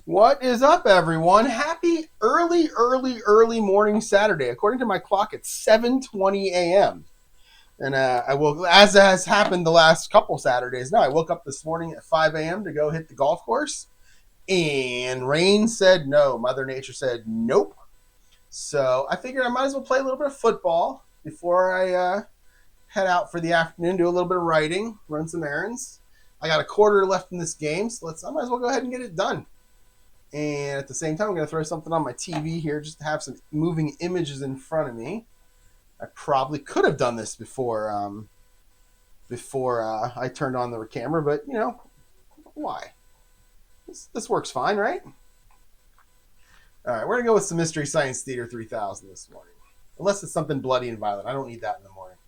What is up, everyone? Happy early morning Saturday. According to my clock, it's 7:20 a.m. And I woke, as has happened the last couple Saturdays now, I woke up this morning at 5 a.m. to go hit the golf course. And rain said no. Mother Nature said nope. So I figured I might as well play a little bit of football before I head out for the afternoon, do a little bit of writing, run some errands. I got a quarter left in this game, so I might as well go ahead and get it done. And at the same time, I'm going to throw something on my TV here just to have some moving images in front of me. I probably could have done this before I turned on the camera, but, why? This works fine, right? All right, we're going to go with some Mystery Science Theater 3000 this morning. Unless it's something bloody and violent. I don't need that in the morning.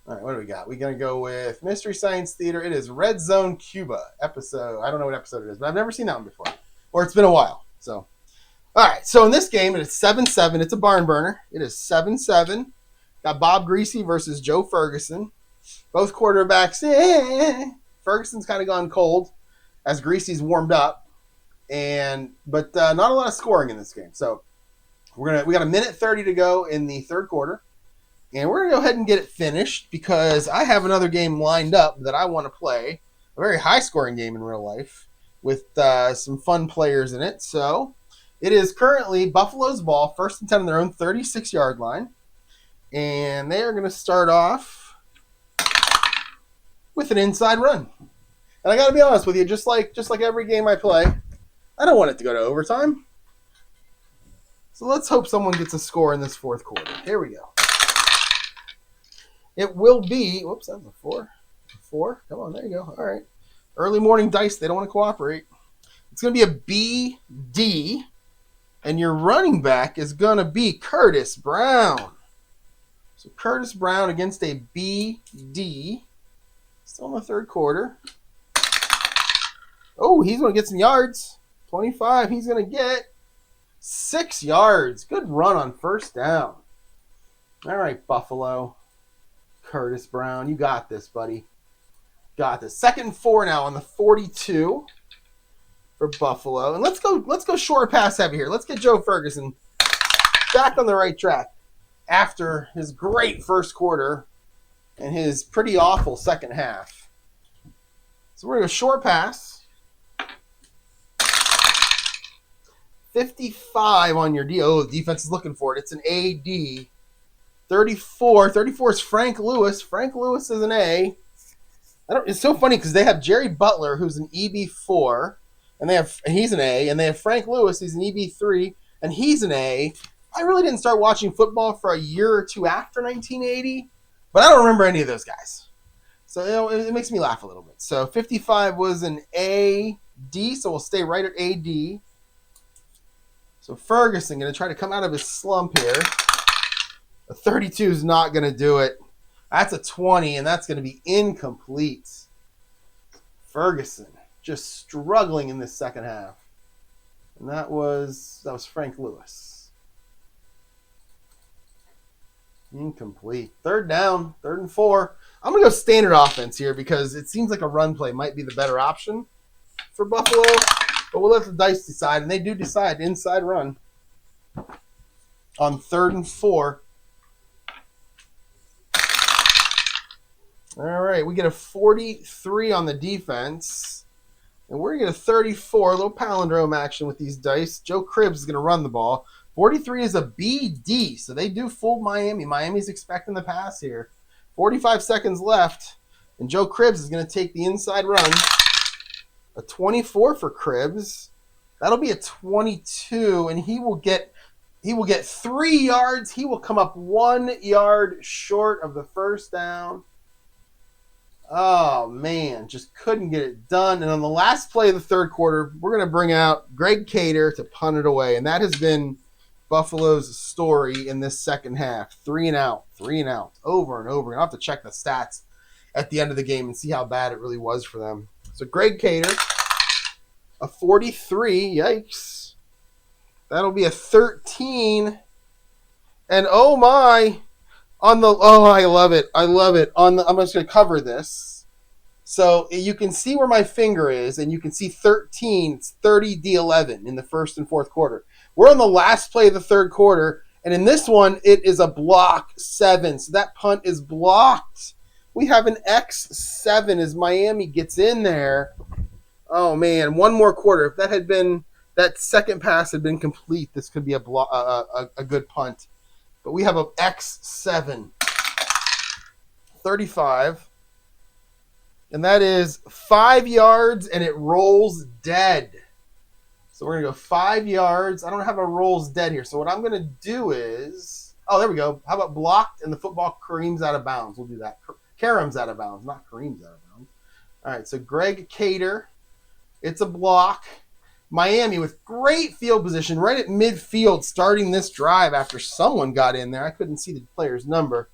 All right, what do we got? We're going to go with Mystery Science Theater. It is Red Zone Cuba episode. I don't know what episode it is, but I've never seen that one before. Or it's been a while. So, all right. So in this game, it is 7-7. It's a barn burner. It is 7-7. Got Bob Greasy versus Joe Ferguson. Both quarterbacks. Ferguson's kind of gone cold as Greasy's warmed up, but not a lot of scoring in this game. So we got a minute 30 to go in the third quarter, and we're gonna go ahead and get it finished because I have another game lined up that I want to play. A very high scoring game in real life, with some fun players in it. So it is currently Buffalo's ball, 1st and 10 on their own 36-yard line. And they are going to start off with an inside run. And I got to be honest with you, just like every game I play, I don't want it to go to overtime. So let's hope someone gets a score in this fourth quarter. Here we go. It will be, whoops, that was a 4. 4, come on, there you go. All right. Early morning dice, they don't want to cooperate. It's going to be a BD, and your running back is going to be Curtis Brown. So Curtis Brown against a BD. Still in the third quarter. Oh, he's going to get some yards. 25, he's going to get 6 yards. Good run on first down. All right, Buffalo. Curtis Brown, you got this, buddy. Got this. 2nd and 4 now on the 42 for Buffalo. And let's go short pass heavy here. Let's get Joe Ferguson back on the right track after his great first quarter and his pretty awful second half. So we're going to go short pass. 55 on your D. Oh, the defense is looking for it. It's an AD. 34 is Frank Lewis. Frank Lewis is an A. It's so funny because they have Jerry Butler, who's an EB4, and he's an A, and they have Frank Lewis, he's an EB3, and he's an A. I really didn't start watching football for a year or two after 1980, but I don't remember any of those guys. So it makes me laugh a little bit. So 55 was an AD, so we'll stay right at AD. So Ferguson going to try to come out of his slump here. A 32 is not going to do it. That's a 20, and that's going to be incomplete. Ferguson just struggling in this second half. And that was Frank Lewis. Incomplete. Third down, 3rd and 4. I'm going to go standard offense here because it seems like a run play might be the better option for Buffalo. But we'll let the dice decide, and they do decide inside run on 3rd and 4. All right, we get a 43 on the defense, and we're going to get a 34, a little palindrome action with these dice. Joe Cribbs is going to run the ball. 43 is a BD, so they do fool Miami. Miami's expecting the pass here. 45 seconds left, and Joe Cribbs is going to take the inside run. A 24 for Cribbs. That'll be a 22, and he will get 3 yards. He will come up 1 yard short of the first down. Oh, man, just couldn't get it done. And on the last play of the third quarter, we're going to bring out Greg Cater to punt it away. And that has been Buffalo's story in this second half. 3 and out, over and over. I'll have to check the stats at the end of the game and see how bad it really was for them. So Greg Cater, a 43, yikes. That'll be a 13. And oh my, I love it. I'm just going to cover this. So you can see where my finger is, and you can see 13. It's 30-11 in the first and fourth quarter. We're on the last play of the third quarter, and in this one, it is a block 7. So that punt is blocked. We have an X7 as Miami gets in there. Oh, man, one more quarter. If that second pass had been complete, this could be a good punt. But we have an X7. 35. And that is 5 yards, and it rolls dead. So we're going to go 5 yards. I don't have a rolls dead here. So what I'm going to do is... Oh, there we go. How about blocked, and the football careens out of bounds? We'll do that. Karam's out of bounds, not Kareem's out of bounds. All right, so Greg Cater. It's a block. Miami with great field position right at midfield starting this drive after someone got in there. I couldn't see the player's number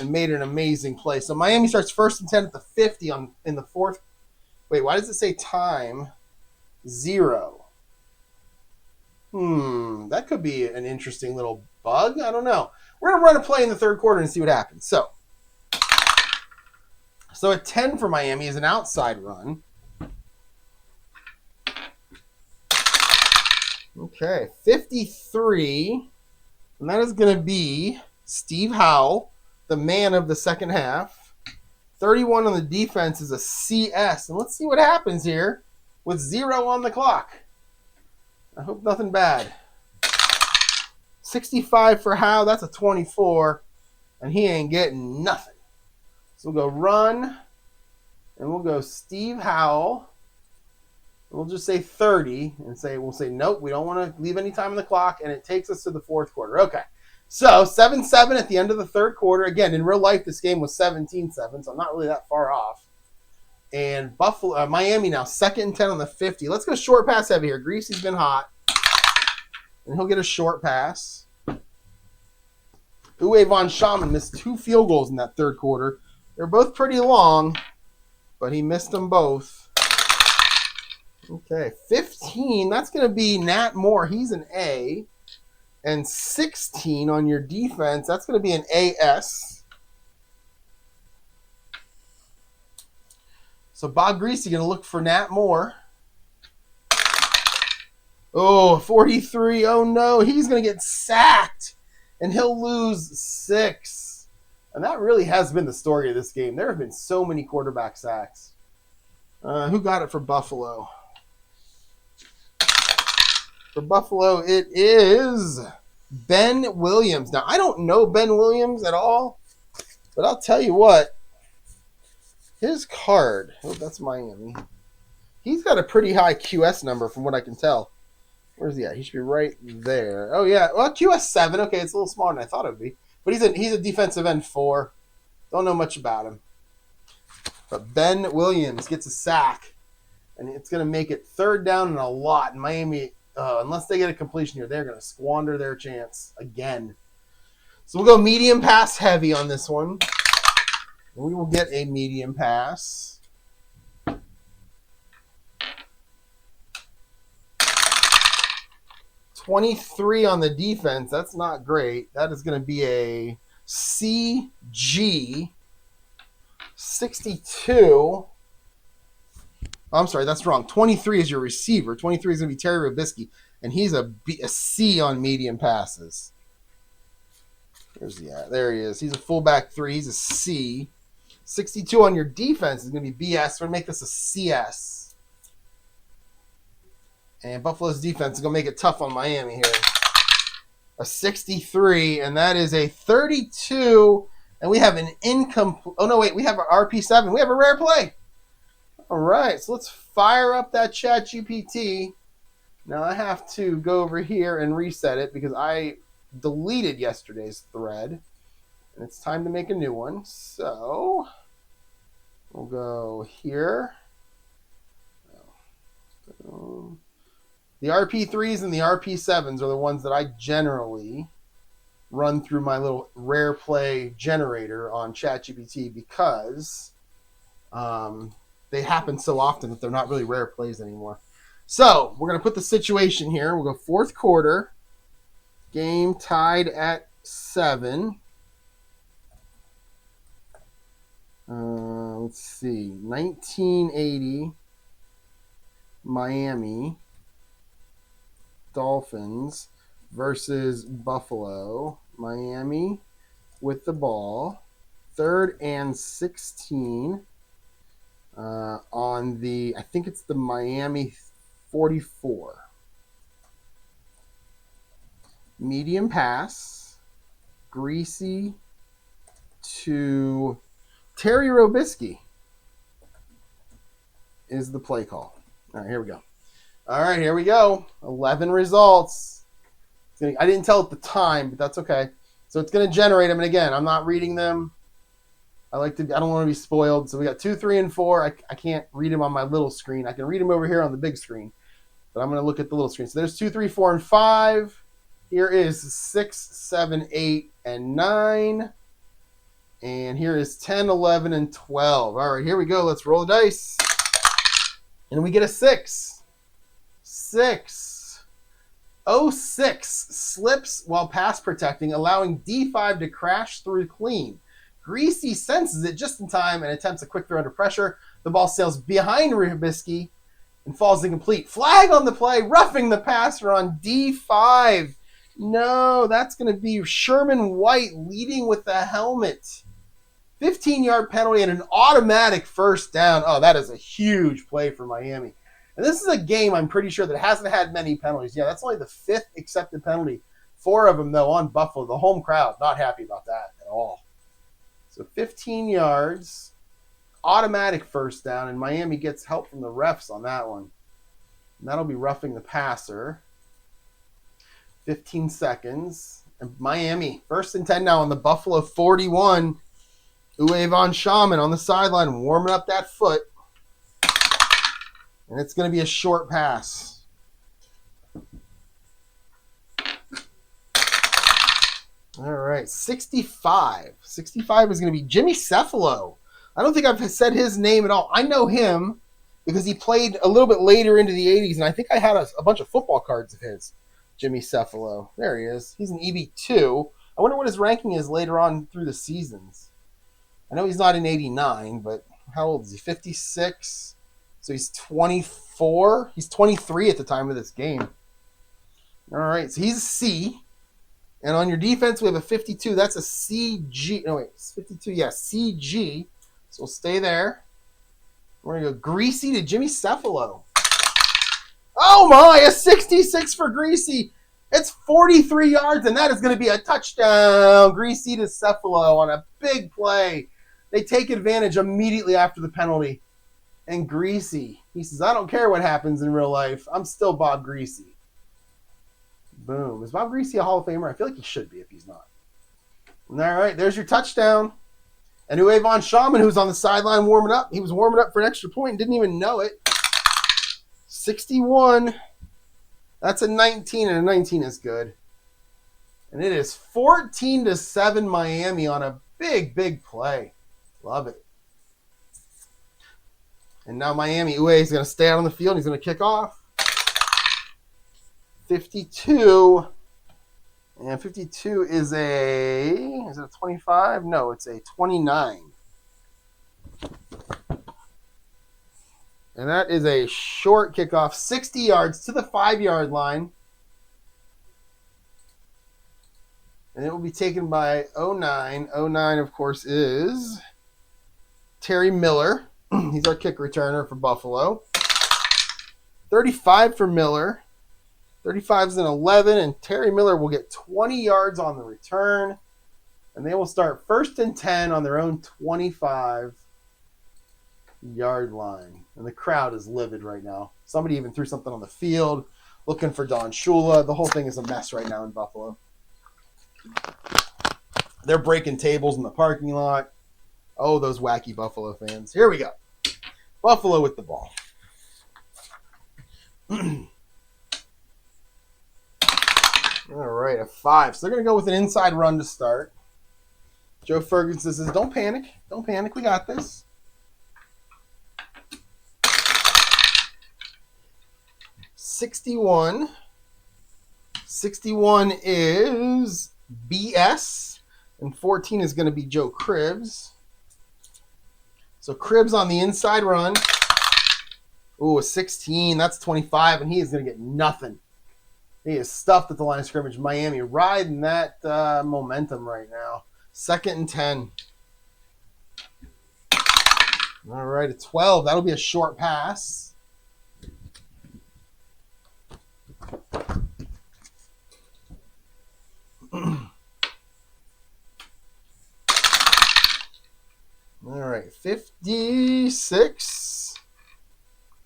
and made an amazing play. So Miami starts 1st and 10 at the 50 in the fourth. Wait, why does it say time 0? That could be an interesting little bug. I don't know. We're going to run a play in the third quarter and see what happens. So at 10 for Miami is an outside run. Okay, 53. And that is going to be Steve Howell, the man of the second half. 31 on the defense is a CS. And let's see what happens here with 0 on the clock. I hope nothing bad. 65 for Howell. That's a 24. And he ain't getting nothing. So we'll go run. And we'll go Steve Howell. We'll just say 30 and we'll say, nope, we don't want to leave any time on the clock. And it takes us to the fourth quarter. Okay. So 7-7 at the end of the third quarter. Again, in real life, this game was 17-7, so I'm not really that far off. And Miami now 2nd and 10 on the 50. Let's go short pass heavy here. Greasy's been hot. And he'll get a short pass. Uwe von Schamann missed 2 field goals in that third quarter. They're both pretty long, but he missed them both. Okay, 15. That's going to be Nat Moore. He's an A. And 16 on your defense, that's going to be an AS. So Bob Greasy going to look for Nat Moore. Oh, 43. Oh, no. He's going to get sacked. And he'll lose 6. And that really has been the story of this game. There have been so many quarterback sacks. Who got it for Buffalo? For Buffalo, it is Ben Williams. Now, I don't know Ben Williams at all, but I'll tell you what. His card, that's Miami. He's got a pretty high QS number from what I can tell. Where's he at? He should be right there. Oh, yeah. Well, QS 7. Okay, it's a little smaller than I thought it would be. But he's a defensive end 4. Don't know much about him. But Ben Williams gets a sack, and it's going to make it 3rd down and a lot. And Miami... unless they get a completion here, they're going to squander their chance again. So we'll go medium pass heavy on this one. And we will get a medium pass. $23 on the defense. That's not great. That is going to be a CG 62. I'm sorry, that's wrong. 23 is your receiver. 23 is going to be Terry Robisky, and he's a C on medium passes. Where's he at? There he is. He's a fullback 3. He's a C. 62 on your defense is going to be BS. We're going to make this a CS. And Buffalo's defense is going to make it tough on Miami here. A 63, and that is a 32, and we have an incomplete. Oh, no, wait. We have an RP7. We have a rare play. All right, so let's fire up that ChatGPT. Now I have to go over here and reset it because I deleted yesterday's thread. And it's time to make a new one. So we'll go here. The RP3s and the RP7s are the ones that I generally run through my little rare play generator on ChatGPT because they happen so often that they're not really rare plays anymore. So we're going to put the situation here. We'll go fourth quarter. Game tied at 7. let's see. 1980 Miami Dolphins versus Buffalo. Miami with the ball. 3rd and 16 on the, I think it's the Miami 44. Medium pass. Greasy to Terry Robisky is the play call. All right, here we go. All right, here we go. 11 results. I didn't tell at the time, but that's okay. So it's going to generate them. And again, I'm not reading them. I don't want to be spoiled. So we got 2, 3, and 4. I can't read them on my little screen. I can read them over here on the big screen, but I'm going to look at the little screen. So there's 2, 3, 4, and 5. Here is 6, 7, 8, and 9. And here is 10, 11, and 12. All right, here we go. Let's roll the dice. And we get a 6. 6. 06 slips while pass protecting, allowing D5 to crash through clean. Greasy senses it just in time and attempts a quick throw under pressure. The ball sails behind Rubisky and falls incomplete. Flag on the play, roughing the passer on D5. No, that's going to be Sherman White leading with the helmet. 15-yard penalty and an automatic first down. Oh, that is a huge play for Miami. And this is a game I'm pretty sure that hasn't had many penalties. Yeah, that's only the 5th accepted penalty. 4 of them, though, on Buffalo. The home crowd, not happy about that at all. So 15 yards, automatic first down, and Miami gets help from the refs on that one. And that'll be roughing the passer. 15 seconds. And Miami, 1st and 10 now on the Buffalo 41. Uwe von Schaman on the sideline warming up that foot. And it's going to be a short pass. All right, 65. 65 is going to be Jimmy Cephalo. I don't think I've said his name at all. I know him because he played a little bit later into the 80s, and I think I had a bunch of football cards of his. Jimmy Cephalo. There he is. He's an EB2. I wonder what his ranking is later on through the seasons. I know he's not in 89, but how old is he? 56. So he's 24. He's 23 at the time of this game. All right, so he's a C. And on your defense, we have a 52. That's a CG. No, wait, 52. Yeah, CG. So we'll stay there. We're going to go Greasy to Jimmy Cephalo. Oh, my, a 66 for Greasy. It's 43 yards, and that is going to be a touchdown. Greasy to Cephalo on a big play. They take advantage immediately after the penalty. And Greasy, he says, I don't care what happens in real life. I'm still Bob Greasy. Boom. Is Bob Greasy a Hall of Famer? I feel like he should be if he's not. All right, there's your touchdown. And Uwe von Schaman, who's on the sideline warming up. He was warming up for an extra point and didn't even know it. 61. That's a 19, and a 19 is good. And it is 14-7 Miami on a big, big play. Love it. And now Miami, Uwe is going to stay out on the field. He's going to kick off. 52. And 52 is it a 25? No, it's a 29. And that is a short kickoff, 60 yards to the 5-yard line. And it will be taken by 09. 09, of course, is Terry Miller. He's our kick returner for Buffalo. 35 for Miller. 35 is an 11, and Terry Miller will get 20 yards on the return. And they will start 1st and 10 on their own 25-yard line. And the crowd is livid right now. Somebody even threw something on the field looking for Don Shula. The whole thing is a mess right now in Buffalo. They're breaking tables in the parking lot. Oh, those wacky Buffalo fans. Here we go. Buffalo with the ball. All right, a 5. So they're going to go with an inside run to start. Joe Ferguson says, don't panic. Don't panic. We got this. $61. 61 is BS. And 14 is going to be Joe Cribbs. So Cribs on the inside run. Ooh, a 16. That's 25, and he is going to get nothing. He is stuffed at the line of scrimmage. Miami riding that momentum right now. 2nd and 10. All right, a 12. That'll be a short pass. All right, 56.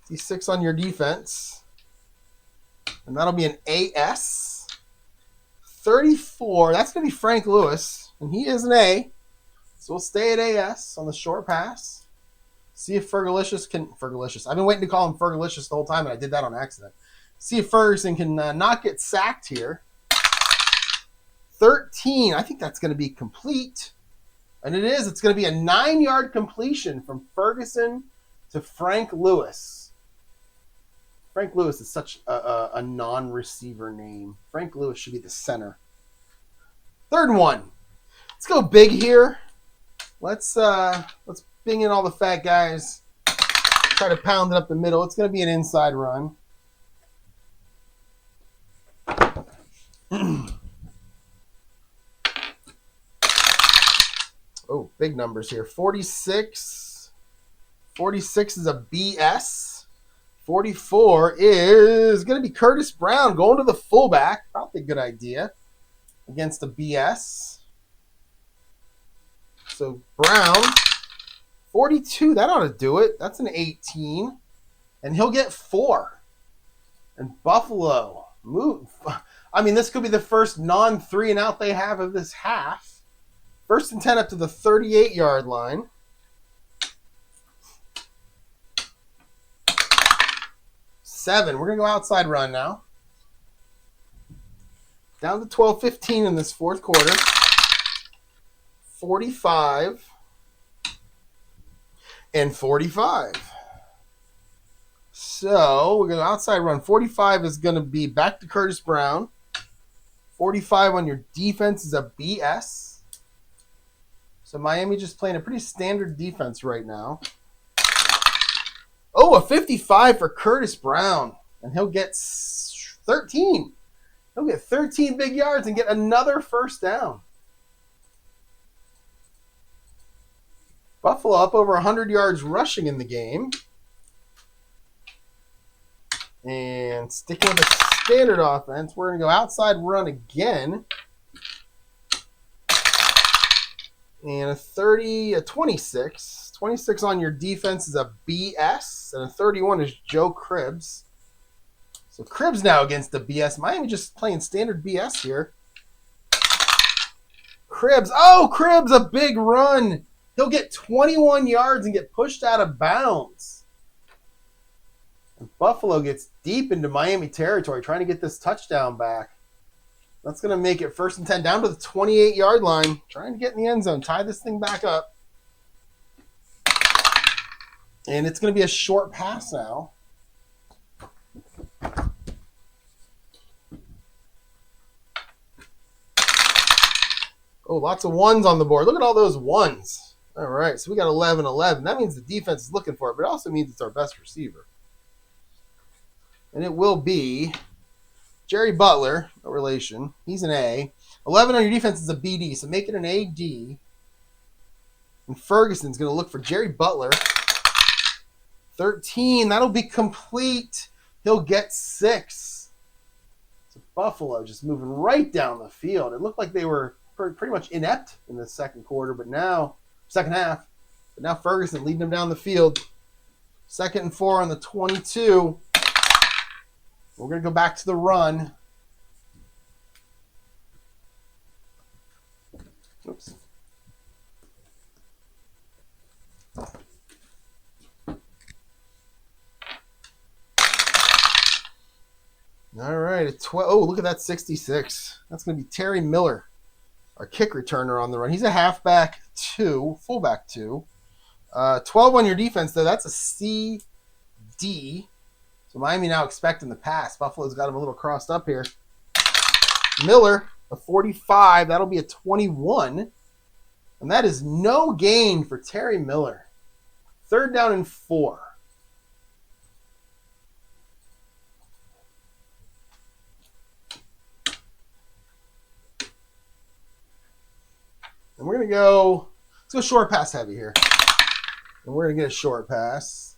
56 on your defense. And that'll be an AS. 34. That's going to be Frank Lewis. And he is an A. So we'll stay at AS on the short pass. See if Fergalicious can... Fergalicious. I've been waiting to call him Fergalicious the whole time, and I did that on accident. See if Ferguson can not get sacked here. 13. I think that's going to be complete. And it is. It's going to be a 9-yard completion from Ferguson to Frank Lewis. Frank Lewis is such a non-receiver name. Frank Lewis should be the center. 3rd and 1. Let's go big here. Let's bing in all the fat guys. Try to pound it up the middle. It's going to be an inside run. Oh, big numbers here. 46. 46 is a BS. 44 is going to be Curtis Brown going to the fullback. Probably a good idea against a BS. So Brown, 42, that ought to do it. That's an 18. And he'll get 4. And Buffalo, move. I mean, this could be the first non-3 and out they have of this half. 1st and 10 up to the 38-yard line. We're going to go outside run now. Down to 12-15 in this 4th quarter. 45 and 45. So we're going to outside run. 45 is going to be back to Curtis Brown. 45 on your defense is a BS. So Miami just playing a pretty standard defense right now. Oh, a 55 for Curtis Brown. And he'll get 13. He'll get 13 big yards and get another 1st down. Buffalo up over 100 yards rushing in the game. And sticking with the standard offense, we're going to go outside run again. And a 26. 26 on your defense is a BS. And a 31 is Joe Cribs. So Cribs now against the BS. Miami just playing standard BS here. Cribs. Oh, Cribs, a big run. He'll get 21 yards and get pushed out of bounds. And Buffalo gets deep into Miami territory trying to get this touchdown back. That's going to make it 1st and 10 down to the 28-yard line. Trying to get in the end zone. Tie this thing back up. And it's going to be a short pass now. Oh, lots of ones on the board. Look at all those ones. All right, so we got 11-11. That means the defense is looking for it, but it also means it's our best receiver. And it will be Jerry Butler, no relation. He's an A. 11 on your defense is a BD, so make it an AD. And Ferguson's going to look for Jerry Butler. 13, that'll be complete. He'll get 6. So Buffalo just moving right down the field. It looked like they were pretty much inept in the 2nd quarter, but now, 2nd half. But now Ferguson leading them down the field. 2nd and 4 on the 22. We're going to go back to the run. Oops. All right, oh, look at that 66. That's going to be Terry Miller, our kick returner on the run. He's a halfback 2, fullback 2. 12 on your defense, though. That's a CD. So Miami now expecting the pass. Buffalo's got him a little crossed up here. Miller, a 45. That'll be a 21. And that is no gain for Terry Miller. 3rd down and 4. And we're going to go, let's go short pass heavy here. And we're going to get a short pass.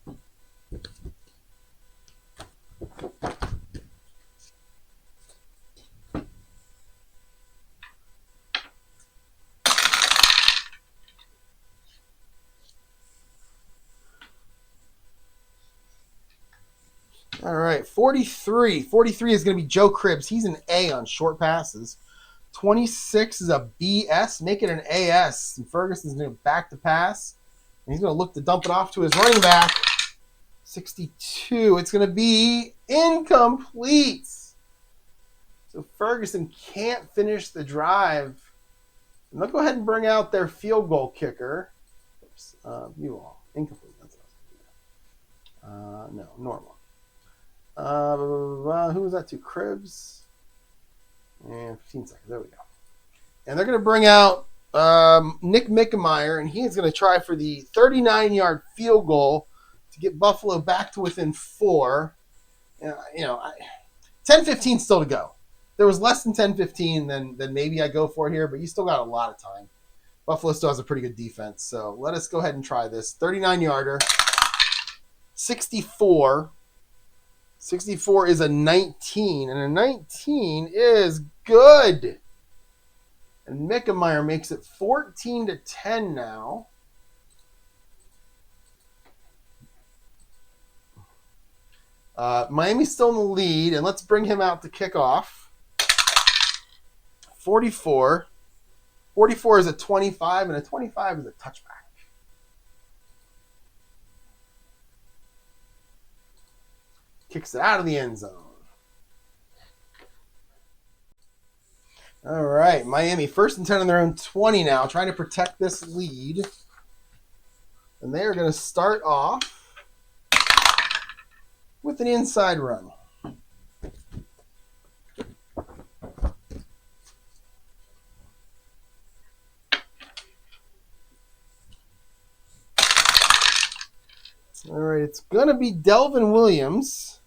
All right, 43. 43 is going to be Joe Cribbs. He's an A on short passes. 26 is a BS. Make it an AS. And Ferguson's going to back to pass. And he's going to look to dump it off to his running back. 62. It's going to be incomplete. So Ferguson can't finish the drive. And they'll go ahead and bring out their field goal kicker. Oops. You all. Incomplete. That's what I was going to do. No, normal. Who was that to? Cribbs. And 15 seconds. There we go. And they're going to bring out Nick Mickemeyer, and he is going to try for the 39-yard field goal to get Buffalo back to within 4. 10-15 still to go. There was less than 10-15, then maybe I go for it here, but you still got a lot of time. Buffalo still has a pretty good defense, so let us go ahead and try this. 39-yarder. 64. 64 is a 19, and a 19 is good. And Mickemeyer makes it 14-10 now. Miami's still in the lead, and let's bring him out to kick off. 44. 44 is a 25, and a 25 is a touchback. Kicks it out of the end zone. All right, Miami 1st and 10 on their own 20 now, trying to protect this lead. And they are going to start off with an inside run. All right, it's going to be Delvin Williams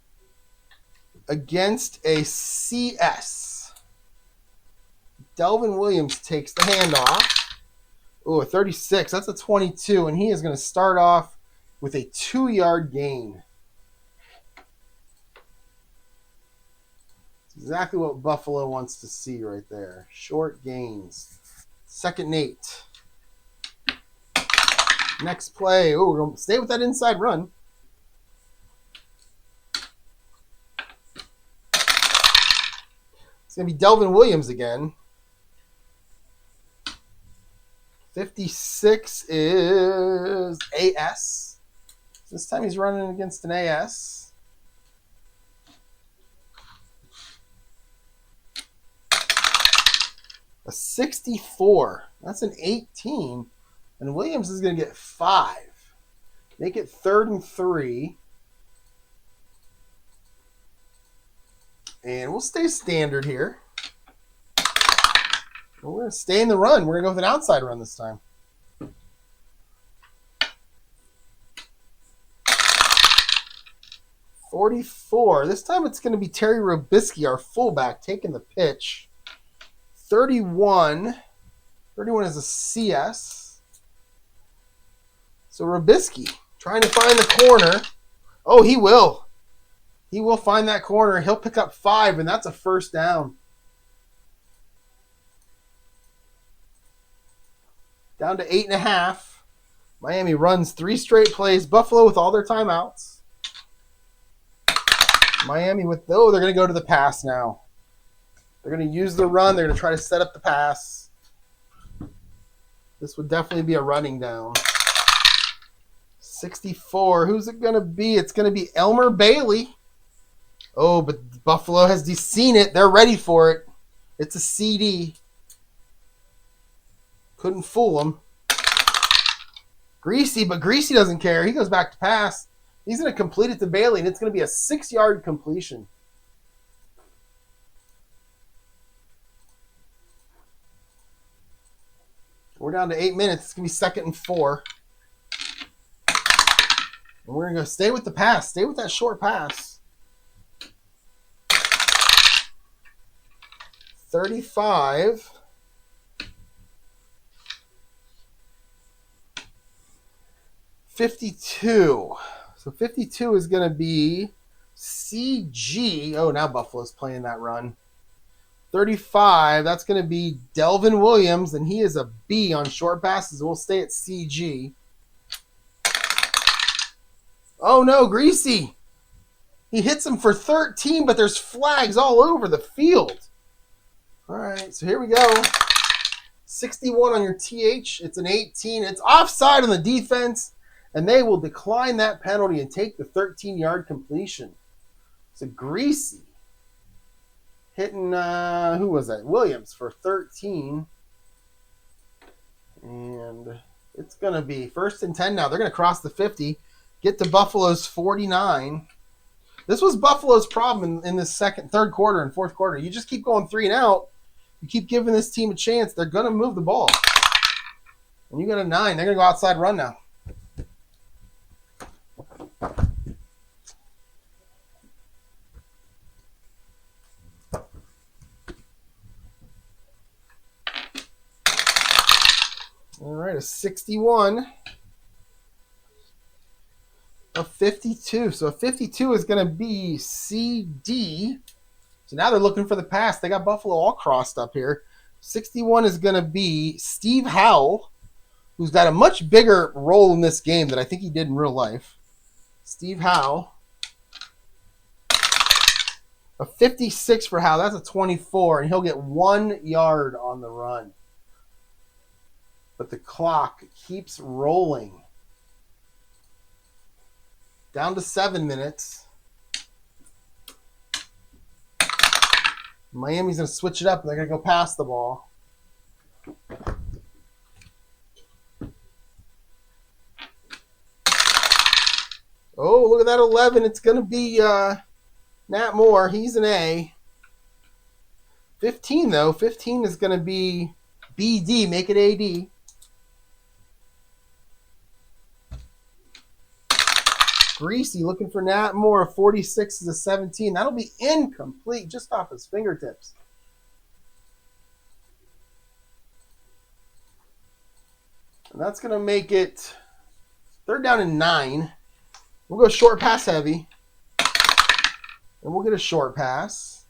against a CS. Delvin Williams takes the handoff. Oh, a 36. That's a 22, and he is going to start off with a 2-yard gain. It's exactly what Buffalo wants to see right there. Short gains. 2nd and 8. Next play. Oh, we're going to stay with that inside run. It's going to be Delvin Williams again. 56 is AS. This time he's running against an AS. A 64. That's an 18. And Williams is going to get 5. Make it 3rd and 3. And we'll stay standard here. We're going to stay in the run. We're going to go with an outside run this time. $44. This time it's going to be Terry Robisky, our fullback, taking the pitch. 31. 31 is a CS. So Robisky trying to find the corner. Oh, he will. He will find that corner. He'll pick up 5, and that's a 1st down. Down to 8.5. Miami runs 3 straight plays. Buffalo with all their timeouts. Miami with, they're going to go to the pass now. They're going to use the run. They're going to try to set up the pass. This would definitely be a running down. 64. Who's it going to be? It's going to be Elmer Bailey. Oh, but Buffalo has seen it. They're ready for it. It's a CD. Couldn't fool him. Greasy, but Greasy doesn't care. He goes back to pass. He's going to complete it to Bailey, and it's going to be a 6-yard completion. We're down to 8 minutes. It's going to be 2nd and 4. And we're going to go stay with the pass. Stay with that short pass. 35. 52. So 52 is going to be CG. Oh, now Buffalo's playing that run. 35, that's going to be Delvin Williams, and he is a B on short passes. We'll stay at CG. Oh, no, Greasy. He hits him for 13, but there's flags all over the field. All right, so here we go. 61 on your TH. It's an 18. It's offside on the defense, and they will decline that penalty and take the 13-yard completion. So Greasy hitting, who was that? Williams for 13. And it's going to be 1st and 10 now. They're going to cross the 50, get to Buffalo's 49. This was Buffalo's problem in this third quarter and fourth quarter. You just keep going 3 and out. You keep giving this team a chance. They're going to move the ball. And you got a 9. They're going to go outside run now. All right, a 61. A 52. So a 52 is going to be CD. So now they're looking for the pass. They got Buffalo all crossed up here. 61 is going to be Steve Howell, who's got a much bigger role in this game than I think he did in real life. Steve Howell. A 56 for Howell. That's a 24, and he'll get 1 yard on the run. But the clock keeps rolling. Down to 7 minutes. Miami's going to switch it up, and they're going to go pass the ball. Oh, look at that 11. It's going to be Nat Moore. He's an A. 15, though. 15 is going to be BD. Make it AD. Greasy looking for Nat Moore. 46 is a 17. That'll be incomplete just off his fingertips. And that's going to make it 3rd down and 9. We'll go short pass heavy. And we'll get a short pass.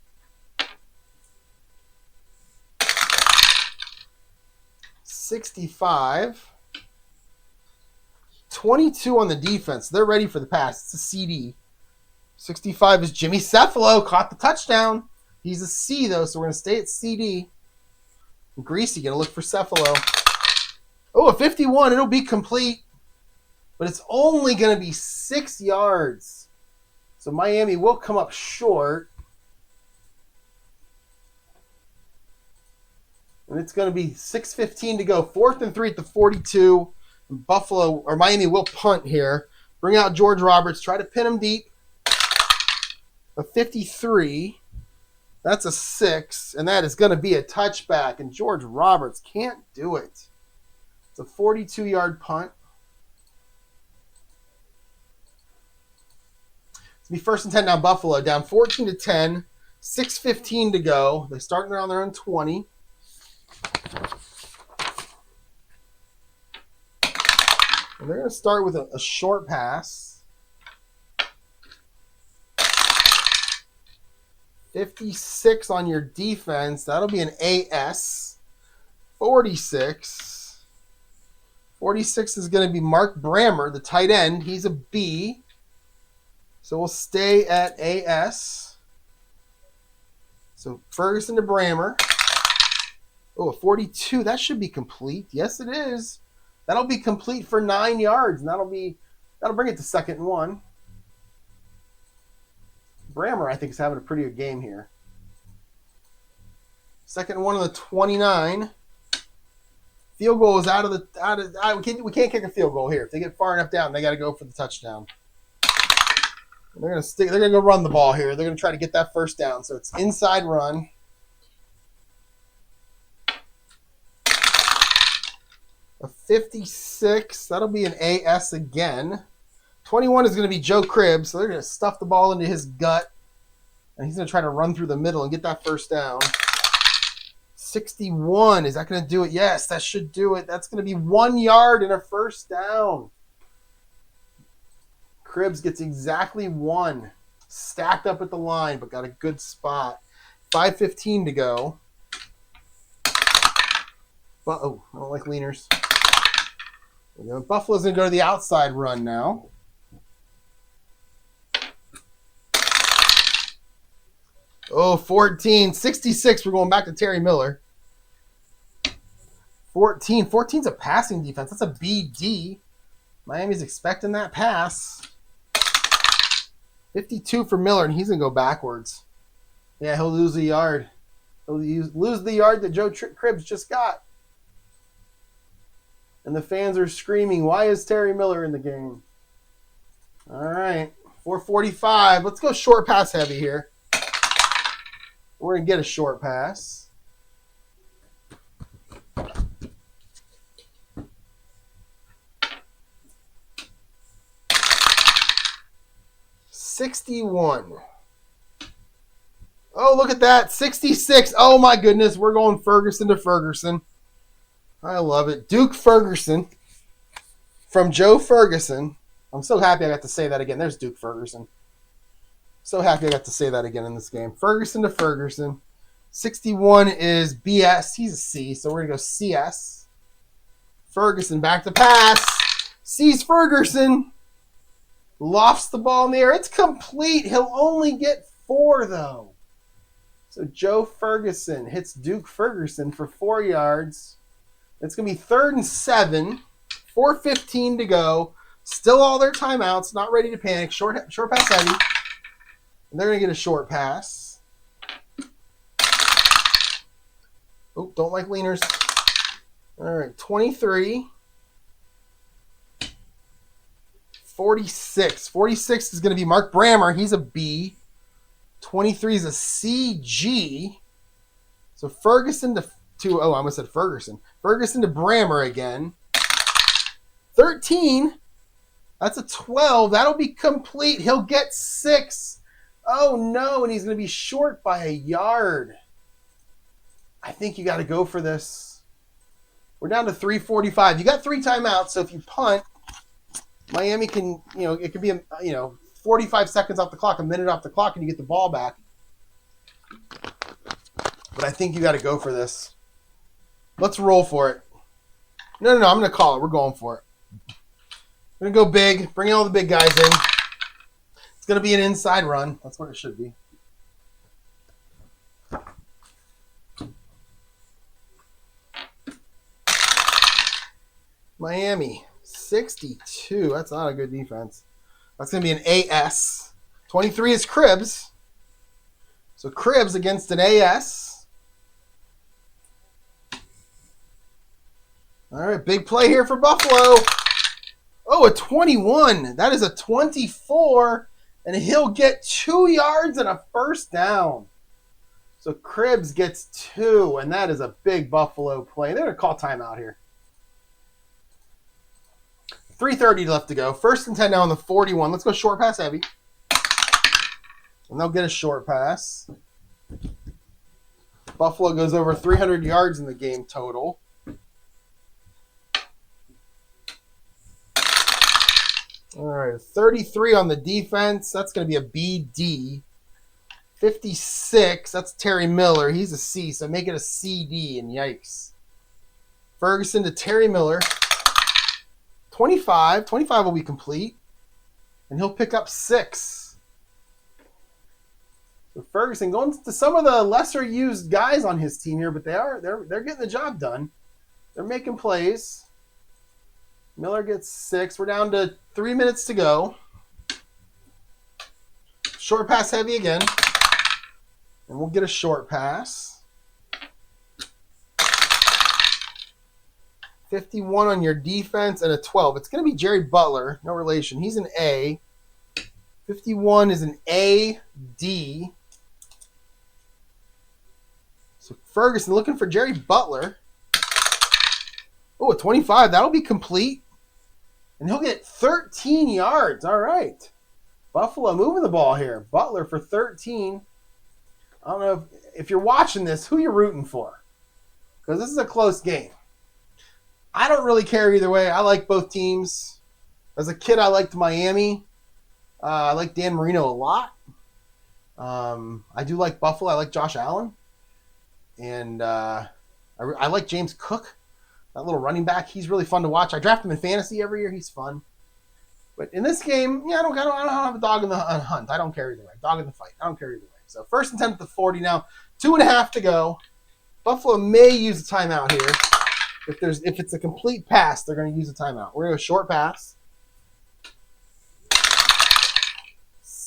$65. 22 on the defense. They're ready for the pass. It's a CD. 65 is Jimmy Cephalo. Caught the touchdown. He's a C, though, so we're going to stay at CD. And Greasy going to look for Cephalo. Oh, a 51. It'll be complete. But it's only going to be 6 yards. So Miami will come up short. And it's going to be 6:15 to go. 4th and 3 at the 42. Buffalo or Miami will punt here. Bring out George Roberts. Try to pin him deep. A 53. That's a 6. And that is going to be a touchback. And George Roberts can't do it. It's a 42-yard punt. It's going to be 1st and 10 now. Buffalo down 14-10. 6:15 to go. They're starting around their own 20. And they're going to start with a short pass. 56 on your defense. That'll be an AS. 46. 46 is going to be Mark Brammer, the tight end. He's a B. So we'll stay at AS. So Ferguson to Brammer. Oh, a 42. That should be complete. Yes, it is. That'll be complete for 9 yards, and that'll bring it to 2nd and 1. Brammer, I think, is having a pretty good game here. 2nd and 1 on the 29. Field goal is we can't kick a field goal here. If they get far enough down, they got to go for the touchdown. And they're going to go run the ball here. They're going to try to get that 1st down. So it's inside run. A 56. That'll be an AS again. 21 is going to be Joe Cribbs, so they're going to stuff the ball into his gut, and he's going to try to run through the middle and get that first down. 61, is that going to do it? Yes, that should do it. That's going to be 1 yard and a first down. Cribbs gets exactly 1. Stacked up at the line, but got a good spot. 5:15 to go. Oh, I don't like leaners. Buffalo's going to go to the outside run now. Oh, 14. 66, we're going back to Terry Miller. 14. 14's a passing defense. That's a BD. Miami's expecting that pass. 52 for Miller, and he's going to go backwards. Yeah, he'll lose a yard. He'll lose the yard that Joe Cribbs just got. And the fans are screaming, why is Terry Miller in the game? All right, 4:45. Let's go short pass heavy here. We're going to get a short pass. $61. Oh, look at that. 66. Oh, my goodness. We're going Ferguson to Ferguson. I love it. Duke Ferguson from Joe Ferguson. I'm so happy I got to say that again. There's Duke Ferguson. So happy I got to say that again in this game. Ferguson to Ferguson. 61 is BS. He's a C, so we're going to go CS. Ferguson back to pass. Sees Ferguson. Lofts the ball in the air. It's complete. He'll only get 4, though. So Joe Ferguson hits Duke Ferguson for 4 yards. It's going to be 3rd and 7. 4:15 to go. Still all their timeouts. Not ready to panic. Short pass heavy. And they're going to get a short pass. Oh, don't like leaners. All right, 23. 46. 46 is going to be Mark Brammer. He's a B. 23 is a CG. So Ferguson to I almost said Ferguson. Ferguson to Brammer again. 13. That's a 12. That'll be complete. He'll get 6. Oh, no, and he's going to be short by a yard. I think you got to go for this. We're down to 3:45. You got 3 timeouts, so if you punt, Miami can, it could be, 45 seconds off the clock, a minute off the clock, and you get the ball back. But I think you got to go for this. Let's roll for it. No, I'm going to call it. We're going for it. We're going to go big, bring all the big guys in. It's going to be an inside run. That's what it should be. Miami, 62. That's not a good defense. That's going to be an AS. 23 is Cribbs. So Cribbs against an AS. All right, big play here for Buffalo. Oh, a 21. That is a 24. And he'll get 2 yards and a first down. So Cribbs gets 2, and that is a big Buffalo play. They're going to call timeout here. 3:30 left to go. 1st and 10 now on the 41. Let's go short pass heavy. And they'll get a short pass. Buffalo goes over 300 yards in the game total. All right, 33 on the defense. That's going to be a BD. 56, that's Terry Miller. He's a C, so make it a CD, and yikes. Ferguson to Terry Miller. 25 will be complete, and he'll pick up 6. So Ferguson going to some of the lesser used guys on his team here, but they're getting the job done. They're making plays. Miller gets 6. We're down to 3 minutes to go. Short pass heavy again, and we'll get a short pass. 51 on your defense and a 12. It's going to be Jerry Butler. No relation. He's an A. 51 is an AD. So Ferguson looking for Jerry Butler. Oh, a 25. That'll be complete. And he'll get 13 yards. All right. Buffalo moving the ball here. Butler for 13. I don't know if you're watching this, who you're rooting for. Because this is a close game. I don't really care either way. I like both teams. As a kid, I liked Miami. I like Dan Marino a lot. I do like Buffalo. I like Josh Allen. And I like James Cook, that little running back. He's really fun to watch. I draft him in fantasy every year. He's fun. But in this game, I don't have a dog in the hunt. I don't care either way. Dog in the fight. I don't care either way. So first and 10 at the 40 now. 2.5 to go. Buffalo may use a timeout here. If it's a complete pass, they're going to use a timeout. We're going to go short pass.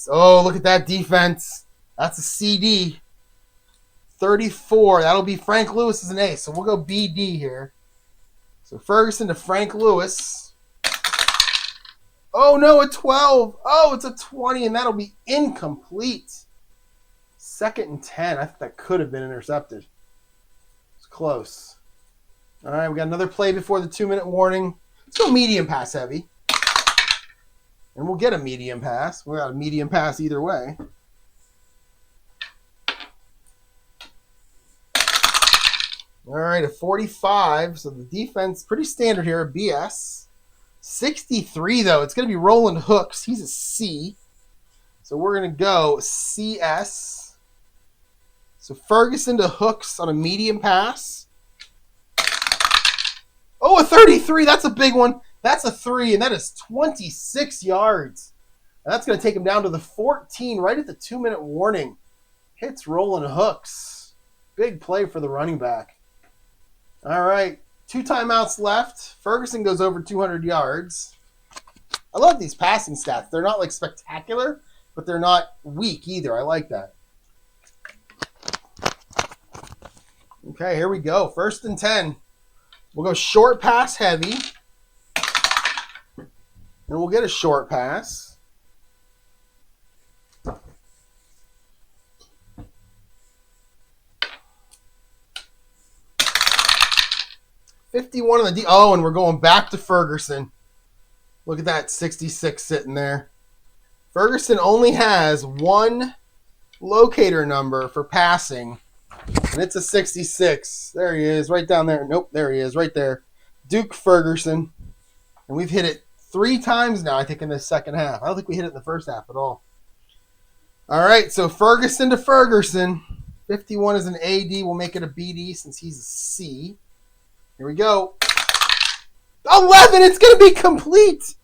Oh, look at that defense. That's a CD. 34. That'll be Frank Lewis as an ace. So we'll go BD here. So Ferguson to Frank Lewis. Oh, no, a 12. Oh, it's a 20, and that'll be incomplete. 2nd and 10. I think that could have been intercepted. It's close. All right, we got another play before the 2-minute warning. Let's go medium pass heavy. And we'll get a medium pass. We got a medium pass either way. All right, a 45. So the defense, pretty standard here, a BS. 63, though. It's going to be Roland Hooks. He's a C. So we're going to go CS. So Ferguson to Hooks on a medium pass. Oh, a 33. That's a big one. That's a 3, and that is 26 yards. And that's going to take him down to the 14 right at the 2-minute warning. Hits Roland Hooks. Big play for the running back. All right, 2 timeouts left. Ferguson goes over 200 yards. I love these passing stats. They're not like spectacular, but they're not weak either. I like that. Okay, here we go. 1st and 10. We'll go short pass heavy. And we'll get a short pass. $51 on the D. Oh, and we're going back to Ferguson. Look at that 66 sitting there. Ferguson only has 1 locator number for passing, and it's a 66. There he is, right down there. Nope, there he is, right there. Duke Ferguson. And we've hit it 3 times now, I think, in the second half. I don't think we hit it in the first half at all. All right, so Ferguson to Ferguson. 51 is an AD. We'll make it a BD since he's a C. Here we go. 11. It's going to be complete.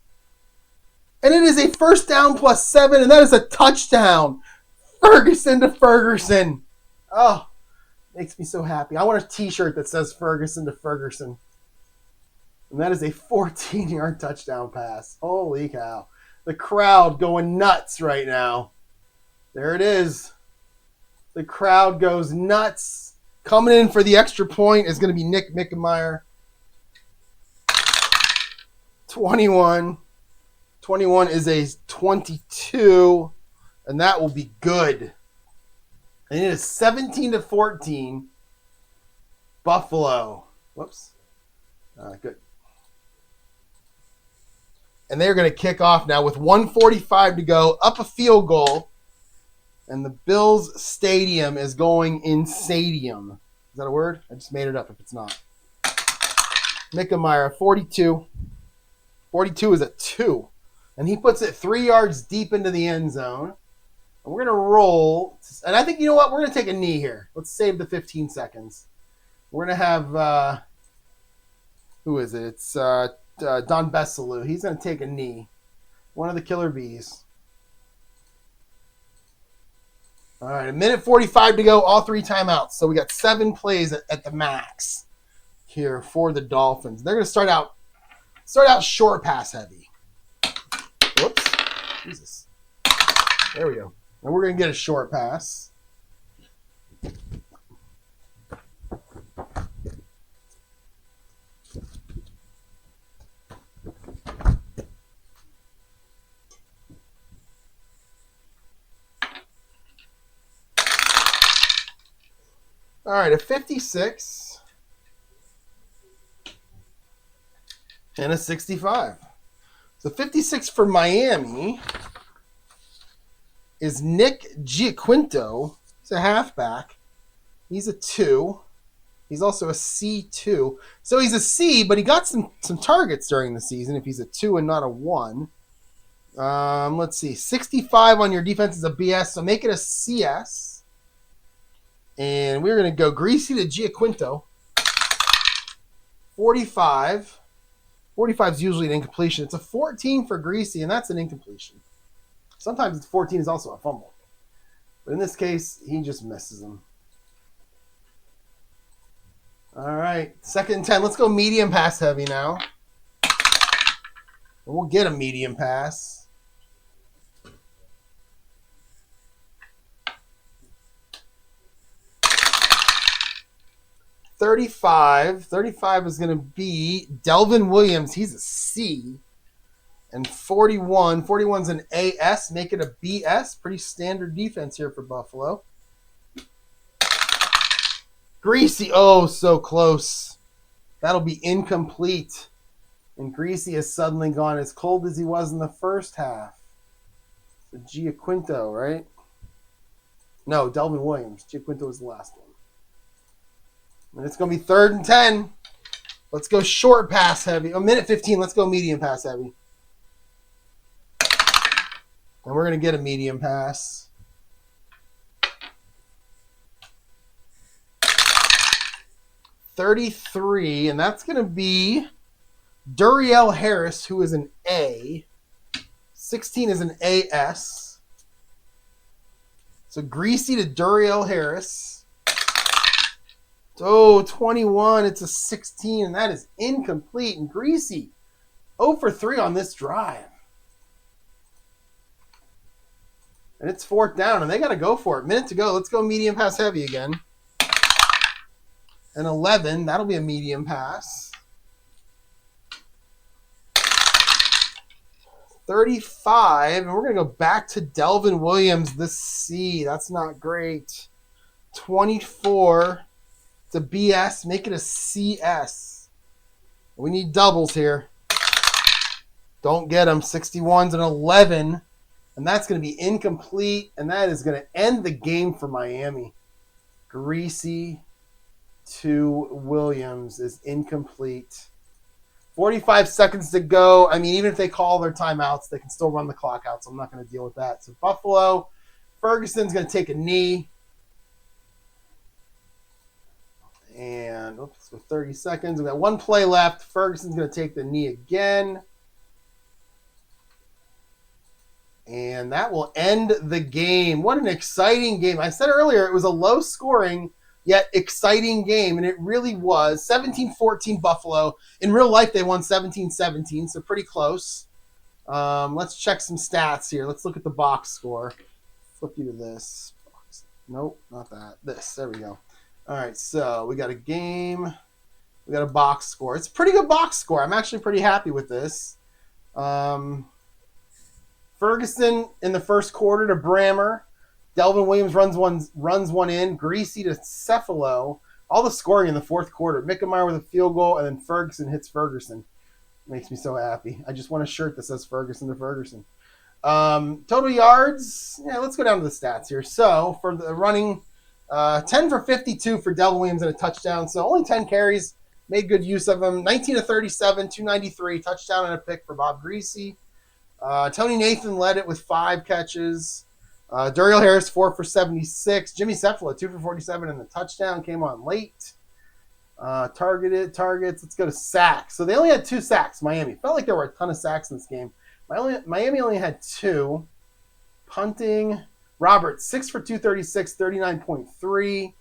And it is a 1st down plus 7, and that is a touchdown. Ferguson to Ferguson. Oh, makes me so happy. I want a t-shirt that says Ferguson to Ferguson. And that is a 14-yard touchdown pass. Holy cow. The crowd going nuts right now. There it is. The crowd goes nuts. Coming in for the extra point is going to be Nick Mickemeyer. 21. 21 is a 22, and that will be good. And it is 17-14. Buffalo. Whoops. Good. And they're going to kick off now with 1:45 to go, up a field goal. And the Bills Stadium is going insadium. Is that a word? I just made it up if it's not. Mickemeyer, 42. 42 is a 2. And he puts it 3 yards deep into the end zone. And we're going to roll. And I think, you know what? We're going to take a knee here. Let's save the 15 seconds. We're going to have, who is it? It's Don Bessalou. He's going to take a knee. One of the killer bees. All right, 1:45 to go, all 3 timeouts. So we got 7 plays at the max here for the Dolphins. They're going to start out short pass heavy. Whoops. Jesus. There we go. And we're going to get a short pass. All right, a 56 and a 65. So 56 for Miami is Nick Giaquinto. He's a halfback. He's a 2. He's also a C2. So he's a C, but he got some targets during the season if he's a 2 and not a 1. Let's see. 65 on your defense is a BS, so make it a CS. And we're going to go Greasy to Giaquinto. 45. 45 is usually an incompletion. It's a 14 for Greasy, and that's an incompletion. Sometimes it's 14 is also a fumble. But in this case, he just misses him. All right, 2nd and 10. Let's go medium pass heavy now. And we'll get a medium pass. $35 is going to be Delvin Williams. He's a C. And 41's an AS. Make it a BS. Pretty standard defense here for Buffalo. Greasy. Oh, so close. That'll be incomplete. And Greasy has suddenly gone as cold as he was in the first half. So Giaquinto, right? No, Delvin Williams. Giaquinto was the last one. And it's going to be 3rd and 10. Let's go short pass heavy. Minute 15. Let's go medium pass heavy. And we're going to get a medium pass. $33, and that's going to be Duriel Harris, who is an A. 16 is an AS. So Greasy to Duriel Harris. Oh, 21. It's a 16, and that is incomplete. And Greasy, 0 for 3 on this drive. And it's 4th down, and they got to go for it. Minute to go. Let's go medium pass heavy again. And 11. That'll be a medium pass. 35. And we're going to go back to Delvin Williams, the C. That's not great. 24. It's a BS. Make it a CS. We need doubles here. Don't get them. 61's an 11. And that's going to be incomplete. And that is going to end the game for Miami. Greasy to Williams is incomplete. 45 seconds to go. I mean, even if they call their timeouts, they can still run the clock out. So I'm not going to deal with that. So Buffalo, Ferguson's going to take a knee. And oops, with 30 seconds, we've got 1 play left. Ferguson's going to take the knee again. And that will end the game. What an exciting game. I said earlier it was a low-scoring, yet exciting game, and it really was. 17-14 Buffalo. In real life, they won 17-17, so pretty close. Let's check some stats here. Let's look at the box score. Flip you to this. Nope, not that. This. There we go. All right, so we got a game. We got a box score. It's a pretty good box score. I'm actually pretty happy with this. Ferguson in the first quarter to Brammer. Delvin Williams runs one in. Greasy to Cephalo. All the scoring in the fourth quarter. Mickemeyer with a field goal, and then Ferguson hits Ferguson. Makes me so happy. I just want a shirt that says Ferguson to Ferguson. Total yards. Yeah, let's go down to the stats here. So for the running, 10 for 52 for Delvin Williams and a touchdown. So only 10 carries. Made good use of them. 19 to 37, 293. Touchdown and a pick for Bob Greasy. Tony Nathan led it with 5 catches. Duriel Harris, 4 for 76. Jimmy Cephalo, 2 for 47, and the touchdown came on late. Targeted targets. Let's go to sacks. So they only had 2 sacks, Miami. Felt like there were a ton of sacks in this game. Miami only had 2. Punting. Roberts, 6 for 236, 39.3.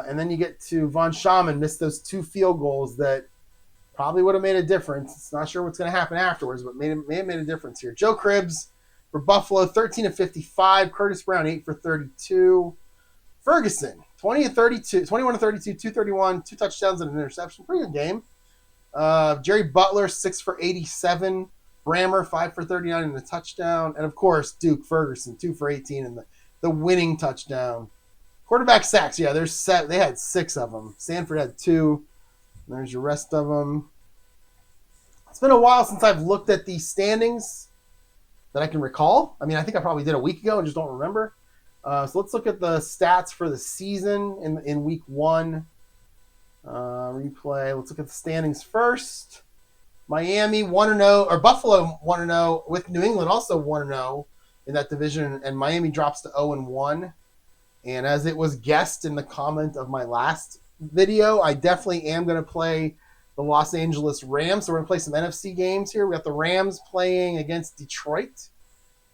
And then you get to Von Schaman, missed those 2 field goals that probably would have made a difference. It's not sure what's going to happen afterwards, but may have made a difference here. Joe Cribbs for Buffalo, 13 of 55. Curtis Brown, 8 for 32. Ferguson, 21 of 32, 231, 2 touchdowns and an interception. Pretty good game. Jerry Butler, 6 for 87. Brammer, 5 for 39 and a touchdown. And, of course, Duke Ferguson, 2 for 18 and the winning touchdown. Quarterback sacks, yeah, they had 6 of them. Sanford had 2. There's your rest of them. It's been a while since I've looked at the standings that I can recall. I mean, I think I probably did a week ago and just don't remember. So let's look at the stats for the season in week 1. Replay. Let's look at the standings first. Miami 1-0, or Buffalo 1-0 with New England also 1-0 in that division, and Miami drops to 0-1. And as it was guessed in the comment of my last video, I definitely am going to play the Los Angeles Rams. So we're going to play some NFC games here. We got the Rams playing against Detroit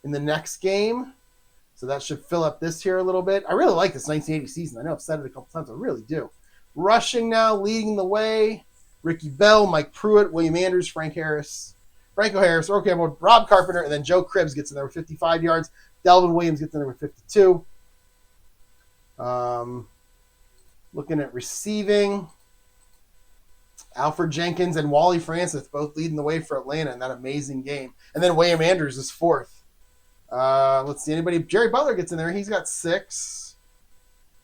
in the next game. So that should fill up this here a little bit. I really like this 1980 season. I know I've said it a couple times. I really do. Rushing now, leading the way. Ricky Bell, Mike Pruitt, William Andrews, Franco Harris, okay, Rob Carpenter, and then Joe Cribbs gets in there with 55 yards. Delvin Williams gets in there with 52. Looking at receiving, Alfred Jenkins and Wally Francis both leading the way for Atlanta in that amazing game. And then William Andrews is 4th. Let's see, anybody? Jerry Butler gets in there. He's got 6.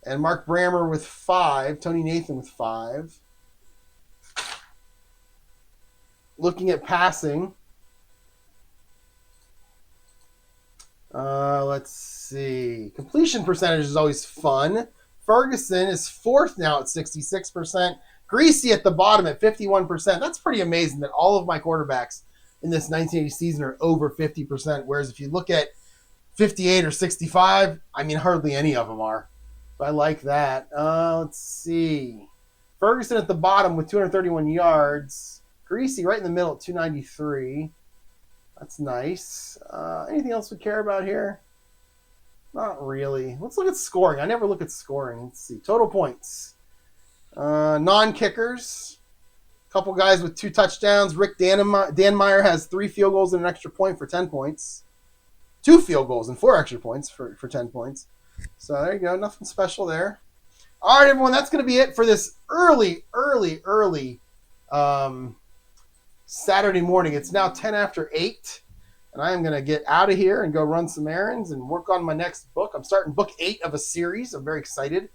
And Mark Brammer with 5. Tony Nathan with 5. Looking at passing, let's see. Completion percentage is always fun. Ferguson is 4th now at 66%. Greasy at the bottom at 51%. That's pretty amazing that all of my quarterbacks in this 1980 season are over 50%, whereas if you look at 58 or 65, I mean, hardly any of them are. So I like that. Let's see. Ferguson at the bottom with 231 yards. Greasy right in the middle at 293. That's nice. Anything else we care about here? Not really. Let's look at scoring. I never look at scoring. Let's see. Total points. Non-kickers. A couple guys with 2 touchdowns. Rick Danmeyer has 3 field goals and an extra point for 10 points. 2 field goals and 4 extra points for 10 points. So there you go. Nothing special there. All right, everyone. That's going to be it for this early Saturday morning. It's now 10 after 8, and I am going to get out of here and go run some errands and work on my next book. I'm starting book 8 of a series I'm very excited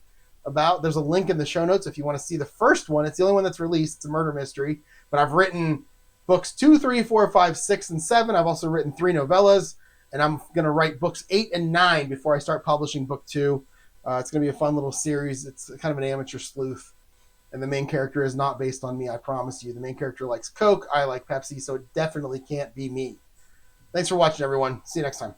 about. There's a link in the show notes if you want to see the first one. It's the only one that's released. It's a murder mystery, but I've written books 2, 3, 4, 5, 6, and 7. I've also written 3 novellas, and I'm going to write books 8 and 9 before I start publishing book 2. It's going to be a fun little series. It's kind of an amateur sleuth. And the main character is not based on me, I promise you. The main character likes Coke, I like Pepsi, so it definitely can't be me. Thanks for watching, everyone. See you next time.